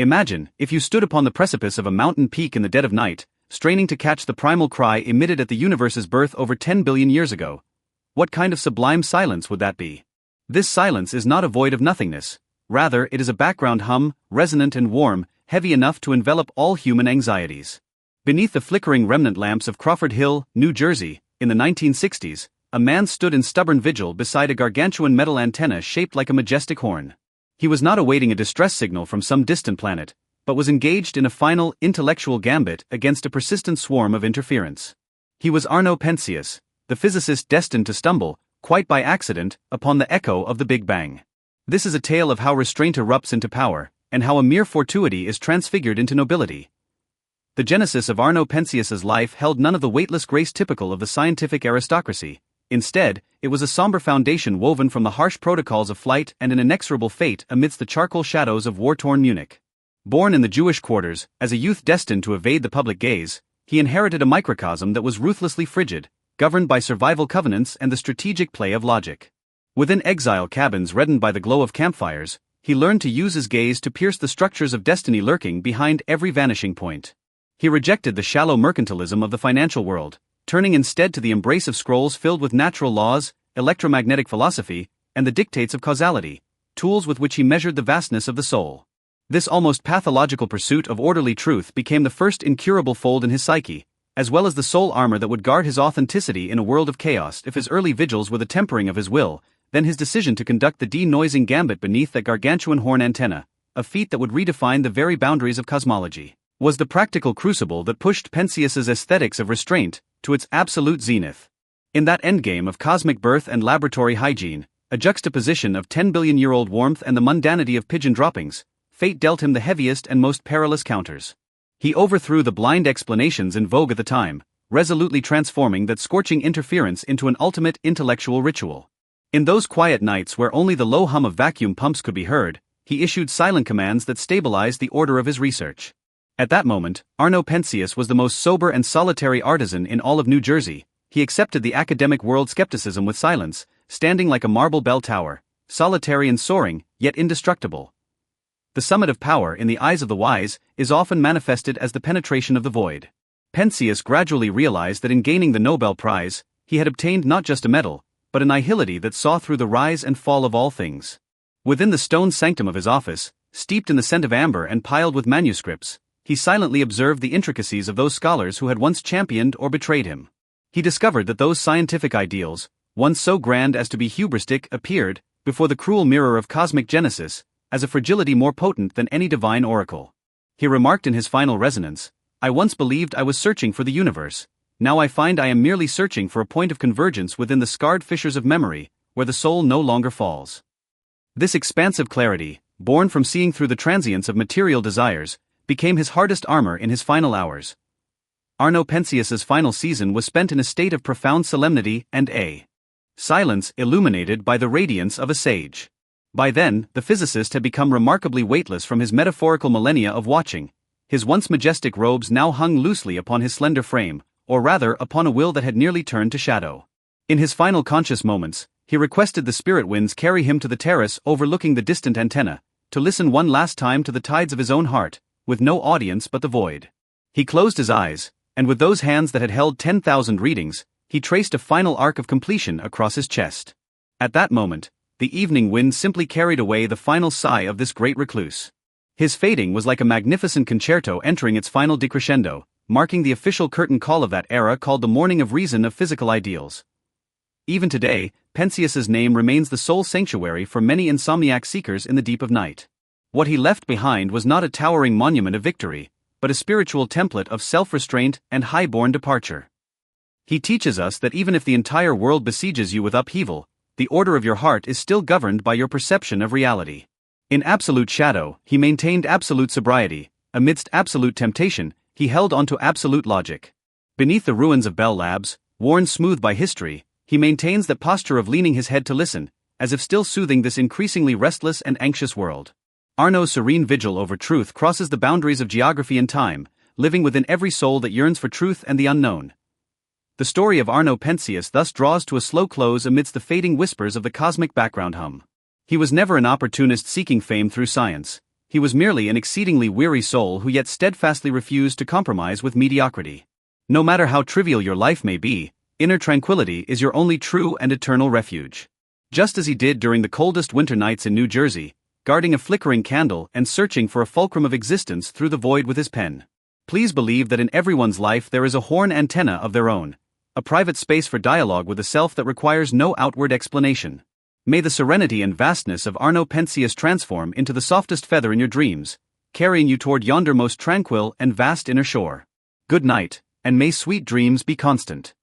Imagine, if you stood upon the precipice of a mountain peak in the dead of night, straining to catch the primal cry emitted at the universe's birth over 10 billion years ago. What kind of sublime silence would that be? This silence is not a void of nothingness. Rather, it is a background hum, resonant and warm, heavy enough to envelop all human anxieties. Beneath the flickering remnant lamps of Crawford Hill, New Jersey, in the 1960s, a man stood in stubborn vigil beside a gargantuan metal antenna shaped like a majestic horn. He was not awaiting a distress signal from some distant planet, but was engaged in a final, intellectual gambit against a persistent swarm of interference. He was Arno Penzias, the physicist destined to stumble, quite by accident, upon the echo of the Big Bang. This is a tale of how restraint erupts into power, and how a mere fortuity is transfigured into nobility. The genesis of Arno Penzias's life held none of the weightless grace typical of the scientific aristocracy. Instead, it was a somber foundation woven from the harsh protocols of flight and an inexorable fate amidst the charcoal shadows of war-torn Munich. Born in the Jewish quarters, as a youth destined to evade the public gaze, he inherited a microcosm that was ruthlessly frigid, governed by survival covenants and the strategic play of logic. Within exile cabins reddened by the glow of campfires, he learned to use his gaze to pierce the structures of destiny lurking behind every vanishing point. He rejected the shallow mercantilism of the financial world, turning instead to the embrace of scrolls filled with natural laws, electromagnetic philosophy, and the dictates of causality, tools with which he measured the vastness of the soul. This almost pathological pursuit of orderly truth became the first incurable fold in his psyche, as well as the soul armor that would guard his authenticity in a world of chaos. If his early vigils were the tempering of his will, then his decision to conduct the denoising gambit beneath that gargantuan horn antenna, a feat that would redefine the very boundaries of cosmology, was the practical crucible that pushed Penzias's aesthetics of restraint to its absolute zenith. In that endgame of cosmic birth and laboratory hygiene, a juxtaposition of 10-billion-year-old warmth and the mundanity of pigeon droppings, fate dealt him the heaviest and most perilous counters. He overthrew the blind explanations in vogue at the time, resolutely transforming that scorching interference into an ultimate intellectual ritual. In those quiet nights where only the low hum of vacuum pumps could be heard, he issued silent commands that stabilized the order of his research. At that moment, Arno Penzias was the most sober and solitary artisan in all of New Jersey. He accepted the academic world skepticism with silence, standing like a marble bell tower, solitary and soaring, yet indestructible. The summit of power in the eyes of the wise is often manifested as the penetration of the void. Penzias gradually realized that in gaining the Nobel Prize, he had obtained not just a medal, but a nihility that saw through the rise and fall of all things. Within the stone sanctum of his office, steeped in the scent of amber and piled with manuscripts, he silently observed the intricacies of those scholars who had once championed or betrayed him. He discovered that those scientific ideals, once so grand as to be hubristic, appeared, before the cruel mirror of cosmic genesis, as a fragility more potent than any divine oracle. He remarked in his final resonance, "I once believed I was searching for the universe. Now I find I am merely searching for a point of convergence within the scarred fissures of memory, where the soul no longer falls." This expansive clarity, born from seeing through the transience of material desires, became his hardest armor in his final hours. Arno Penzias's final season was spent in a state of profound solemnity and a silence illuminated by the radiance of a sage. By then, the physicist had become remarkably weightless from his metaphorical millennia of watching. His once majestic robes now hung loosely upon his slender frame, or rather upon a will that had nearly turned to shadow. In his final conscious moments, he requested the spirit winds carry him to the terrace overlooking the distant antenna, to listen one last time to the tides of his own heart, with no audience but the void. He closed his eyes, and with those hands that had held 10,000 readings, he traced a final arc of completion across his chest. At that moment, the evening wind simply carried away the final sigh of this great recluse. His fading was like a magnificent concerto entering its final decrescendo, marking the official curtain call of that era called the morning of reason of physical ideals. Even today, Penzias's name remains the sole sanctuary for many insomniac seekers in the deep of night. What he left behind was not a towering monument of victory, but a spiritual template of self-restraint and high-born departure. He teaches us that even if the entire world besieges you with upheaval, the order of your heart is still governed by your perception of reality. In absolute shadow, he maintained absolute sobriety. Amidst absolute temptation, he held onto absolute logic. Beneath the ruins of Bell Labs, worn smooth by history, he maintains that posture of leaning his head to listen, as if still soothing this increasingly restless and anxious world. Arno's serene vigil over truth crosses the boundaries of geography and time, living within every soul that yearns for truth and the unknown. The story of Arno Penzias thus draws to a slow close amidst the fading whispers of the cosmic background hum. He was never an opportunist seeking fame through science. He was merely an exceedingly weary soul who yet steadfastly refused to compromise with mediocrity. No matter how trivial your life may be, inner tranquility is your only true and eternal refuge. Just as he did during the coldest winter nights in New Jersey, guarding a flickering candle and searching for a fulcrum of existence through the void with his pen. Please believe that in everyone's life there is a horn antenna of their own, a private space for dialogue with a self that requires no outward explanation. May the serenity and vastness of Arno Pensius transform into the softest feather in your dreams, carrying you toward yonder most tranquil and vast inner shore. Good night, and may sweet dreams be constant.